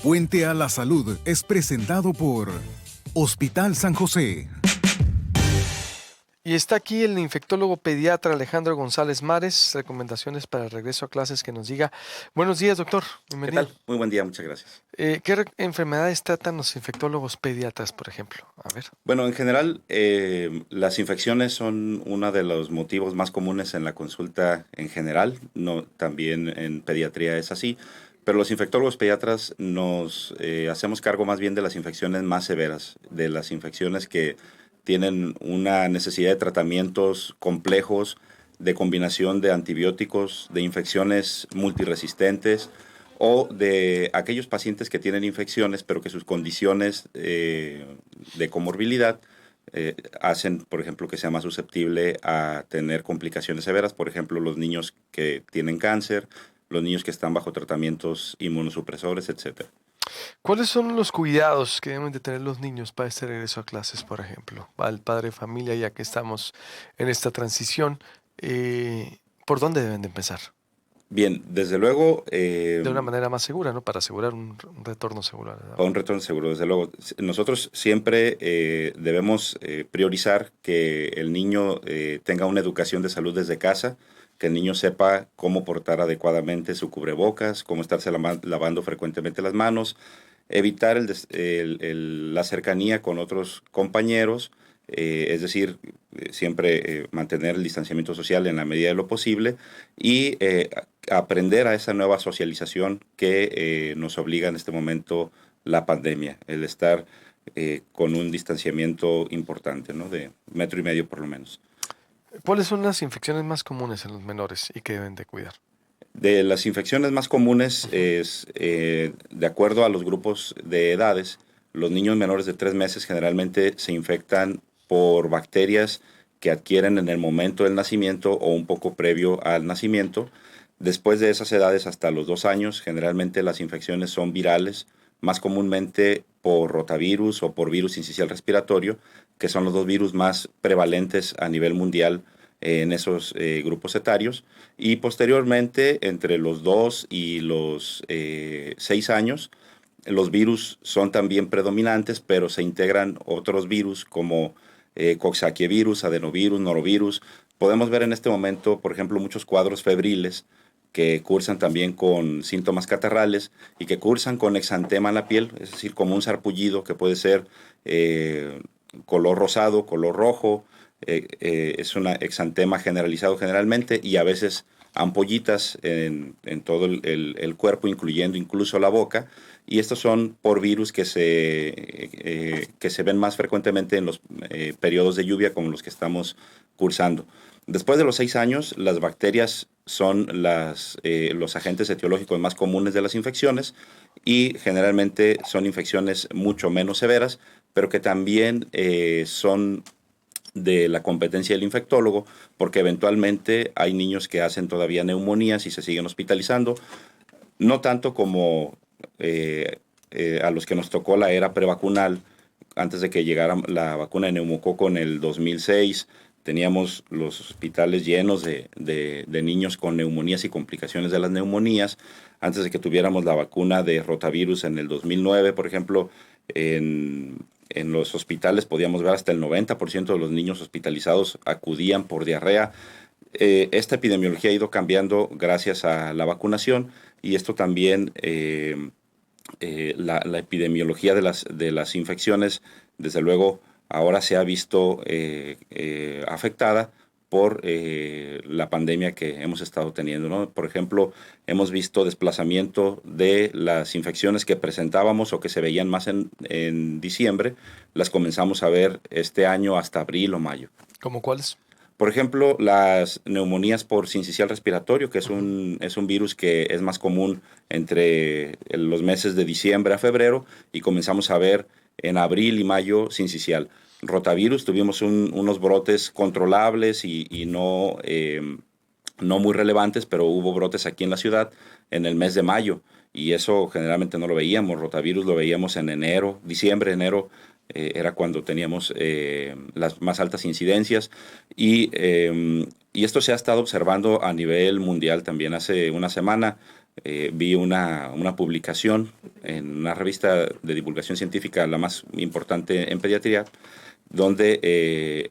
Puente a la Salud es presentado por Hospital San José. Y está aquí el infectólogo pediatra Alejandro González Mares. Recomendaciones para el regreso a clases que nos diga. Buenos días, doctor. ¿Qué Bienvenido. tal? Muy buen día, muchas gracias. ¿Qué enfermedades tratan los infectólogos pediatras, por ejemplo? A ver. Bueno, en general, las infecciones son uno de los motivos más comunes en la consulta en general. No, también en pediatría es así. Pero los infectólogos pediatras nos hacemos cargo más bien de las infecciones más severas, de las infecciones que tienen una necesidad de tratamientos complejos, de combinación de antibióticos, de infecciones multiresistentes o de aquellos pacientes que tienen infecciones pero que sus condiciones de comorbilidad hacen, por ejemplo, que sea más susceptible a tener complicaciones severas. Por ejemplo, los niños que tienen cáncer, los niños que están bajo tratamientos inmunosupresores, etcétera. ¿Cuáles son los cuidados que deben de tener los niños para este regreso a clases, por ejemplo? Al padre de familia, ya que estamos en esta transición, ¿por dónde deben de empezar? Bien, desde luego... De una manera más segura, ¿no? Para asegurar un retorno seguro. Para un retorno seguro, desde luego. Nosotros siempre debemos priorizar que el niño tenga una educación de salud desde casa, que el niño sepa cómo portar adecuadamente su cubrebocas, cómo estarse lavando frecuentemente las manos, evitar la cercanía con otros compañeros, es decir, siempre mantener el distanciamiento social en la medida de lo posible y aprender a esa nueva socialización que nos obliga en este momento la pandemia, el estar con un distanciamiento importante, ¿no? De 1,5 metros por lo menos. ¿Cuáles son las infecciones más comunes en los menores y que deben de cuidar? De las infecciones más comunes es, de acuerdo a los grupos de edades, los niños menores de 3 meses generalmente se infectan por bacterias que adquieren en el momento del nacimiento o un poco previo al nacimiento. Después de esas edades hasta los 2 años, generalmente las infecciones son virales, más comúnmente por rotavirus o por virus sincicial respiratorio, que son los dos virus más prevalentes a nivel mundial en esos grupos etarios. Y posteriormente, entre los 2 y los 6 años, los virus son también predominantes, pero se integran otros virus como coxsackievirus, adenovirus, norovirus. Podemos ver en este momento, por ejemplo, muchos cuadros febriles que cursan también con síntomas catarrales y que cursan con exantema en la piel, es decir, como un sarpullido que puede ser color rosado, color rojo, es un exantema generalizado generalmente y a veces ampollitas en todo el cuerpo, incluyendo incluso la boca, y estos son por virus que se ven más frecuentemente en los periodos de lluvia como los que estamos cursando. Después de los 6 años, las bacterias son los agentes etiológicos más comunes de las infecciones y generalmente son infecciones mucho menos severas, pero que también son de la competencia del infectólogo, porque eventualmente hay niños que hacen todavía neumonías y se siguen hospitalizando, no tanto como a los que nos tocó la era prevacunal, antes de que llegara la vacuna de neumococo en el 2006, teníamos los hospitales llenos de niños con neumonías y complicaciones de las neumonías. Antes de que tuviéramos la vacuna de rotavirus en el 2009, por ejemplo, en los hospitales podíamos ver hasta el 90% de los niños hospitalizados acudían por diarrea. Esta epidemiología ha ido cambiando gracias a la vacunación y esto también, la epidemiología de las infecciones, desde luego, ahora se ha visto afectada por la pandemia que hemos estado teniendo, ¿no? Por ejemplo, hemos visto desplazamiento de las infecciones que presentábamos o que se veían más en diciembre, las comenzamos a ver este año hasta abril o mayo. ¿Cómo cuáles? Por ejemplo, las neumonías por sincicial respiratorio, que es un virus que es más común entre los meses de diciembre a febrero, y comenzamos a ver en abril y mayo sincicial. Rotavirus, tuvimos unos brotes controlables y no muy relevantes, pero hubo brotes aquí en la ciudad en el mes de mayo, y eso generalmente no lo veíamos. Rotavirus lo veíamos en enero, diciembre, enero, era cuando teníamos las más altas incidencias, y esto se ha estado observando a nivel mundial también. Hace una semana vi una publicación en una revista de divulgación científica, la más importante en pediatría, donde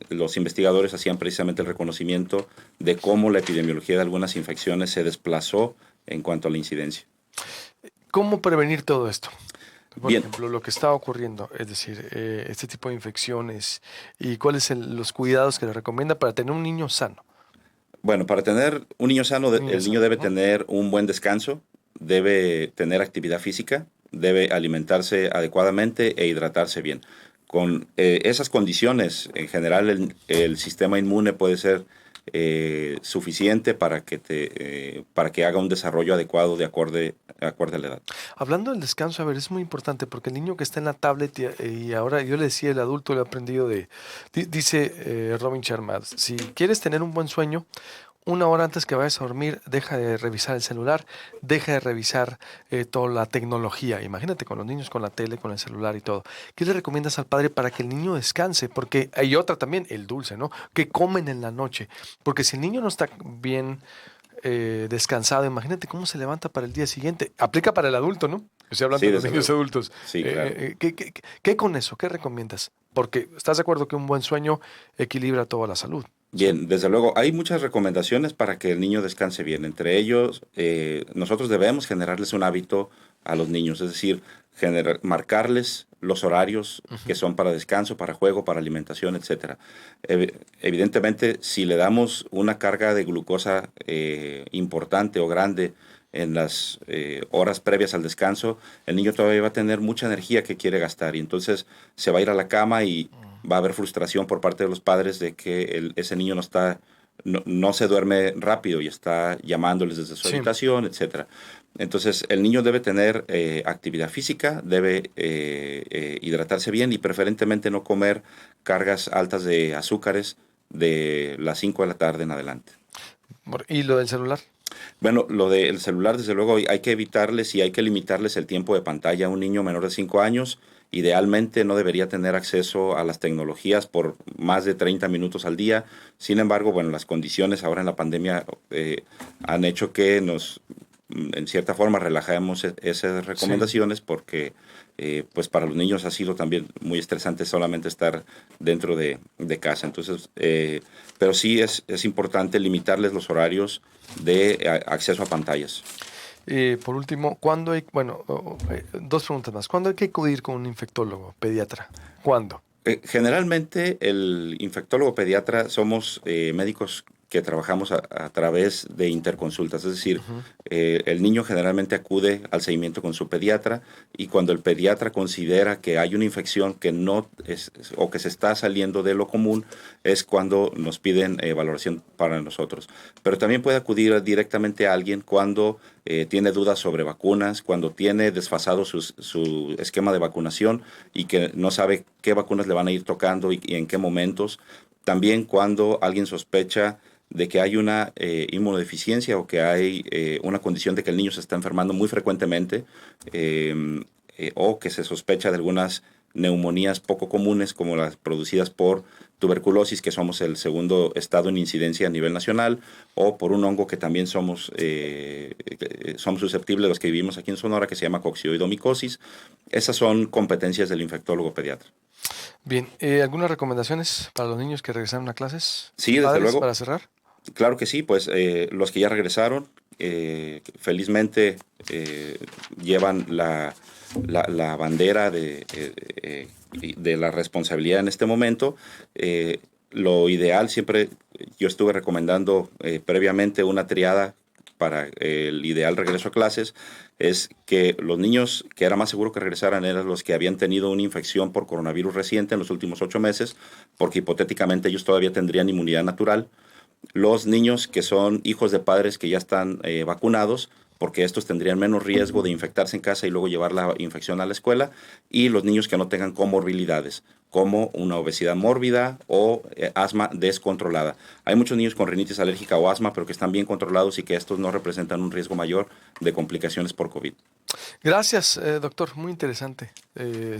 los investigadores hacían precisamente el reconocimiento de cómo la epidemiología de algunas infecciones se desplazó en cuanto a la incidencia. ¿Cómo prevenir todo esto? Por Bien. ejemplo, lo que está ocurriendo, es decir, este tipo de infecciones y cuáles son los cuidados que le recomienda para tener un niño sano. Bueno, para tener un niño sano, el niño debe ¿no? tener un buen descanso, debe tener actividad física, debe alimentarse adecuadamente e hidratarse bien. Con esas condiciones, en general, el sistema inmune puede ser suficiente para que haga un desarrollo adecuado de acorde a la edad. Hablando del descanso, a ver, es muy importante porque el niño que está en la tablet y ahora yo le decía, el adulto le ha aprendido dice Robin Sharma, si quieres tener un buen sueño, 1 hora antes que vayas a dormir, deja de revisar el celular, deja de revisar toda la tecnología. Imagínate con los niños, con la tele, con el celular y todo. ¿Qué le recomiendas al padre para que el niño descanse? Porque hay otra también, el dulce, ¿no? Que comen en la noche. Porque si el niño no está bien descansado, imagínate cómo se levanta para el día siguiente. Aplica para el adulto, ¿no? Estoy hablando Sí, de los desde niños luego. adultos. Sí, claro. ¿Qué con eso? ¿Qué recomiendas? Porque estás de acuerdo que un buen sueño equilibra toda la salud. Bien, desde luego, hay muchas recomendaciones para que el niño descanse bien. Entre ellos, nosotros debemos generarles un hábito a los niños, es decir, marcarles los horarios que son para descanso, para juego, para alimentación, etcétera. Evidentemente, si le damos una carga de glucosa importante o grande en las horas previas al descanso, el niño todavía va a tener mucha energía que quiere gastar y entonces se va a ir a la cama y va a haber frustración por parte de los padres de que ese niño no se duerme rápido y está llamándoles desde su habitación, etcétera. Entonces, el niño debe tener actividad física, debe hidratarse bien y preferentemente no comer cargas altas de azúcares de las 5 de la tarde en adelante. ¿Y lo del celular? Bueno, lo del celular, desde luego, hay que evitarles y hay que limitarles el tiempo de pantalla. Un niño menor de 5 años idealmente no debería tener acceso a las tecnologías por más de 30 minutos al día. Sin embargo, bueno, las condiciones ahora en la pandemia han hecho que en cierta forma, relajemos esas recomendaciones porque pues para los niños ha sido también muy estresante solamente estar dentro de casa. Entonces, pero sí es importante limitarles los horarios de acceso a pantallas. Por último, ¿cuándo hay, bueno, dos preguntas más. ¿Cuándo hay que acudir con un infectólogo, pediatra? ¿Cuándo? Generalmente el infectólogo pediatra somos médicos que trabajamos a través de interconsultas, es decir, el niño generalmente acude al seguimiento con su pediatra y cuando el pediatra considera que hay una infección que no es o que se está saliendo de lo común es cuando nos piden valoración para nosotros. Pero también puede acudir directamente a alguien cuando tiene dudas sobre vacunas, cuando tiene desfasado su esquema de vacunación y que no sabe qué vacunas le van a ir tocando y en qué momentos. También cuando alguien sospecha de que hay una inmunodeficiencia o que hay una condición de que el niño se está enfermando muy frecuentemente o que se sospecha de algunas neumonías poco comunes como las producidas por tuberculosis, que somos el segundo estado en incidencia a nivel nacional, o por un hongo que también somos susceptibles los que vivimos aquí en Sonora, que se llama coccidioidomicosis. Esas son competencias del infectólogo pediatra. Bien, ¿algunas recomendaciones para los niños que regresaron a clases? Sí, desde luego. Para cerrar. Claro que sí, pues los que ya regresaron, felizmente llevan la bandera de la responsabilidad en este momento. Lo ideal, siempre yo estuve recomendando previamente una triada para el ideal regreso a clases, es que los niños que era más seguro que regresaran eran los que habían tenido una infección por coronavirus reciente en los últimos 8 meses, porque hipotéticamente ellos todavía tendrían inmunidad natural. Los niños que son hijos de padres que ya están vacunados, porque estos tendrían menos riesgo de infectarse en casa y luego llevar la infección a la escuela, y los niños que no tengan comorbilidades, como una obesidad mórbida o asma descontrolada. Hay muchos niños con rinitis alérgica o asma, pero que están bien controlados y que estos no representan un riesgo mayor de complicaciones por COVID. Gracias, doctor. Muy interesante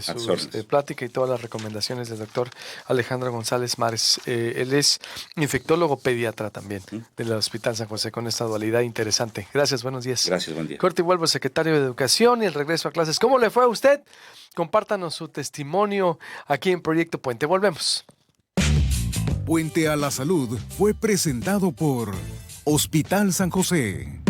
su plática y todas las recomendaciones del doctor Alejandro González Mares. Él es infectólogo pediatra también del Hospital San José, con esta dualidad interesante. Gracias, buenos días. Gracias, buen día. Corte y vuelvo, secretario de Educación, y el regreso a clases. ¿Cómo le fue a usted? Compártanos su testimonio aquí en Proyecto Puente. Volvemos. Puente a la Salud fue presentado por Hospital San José.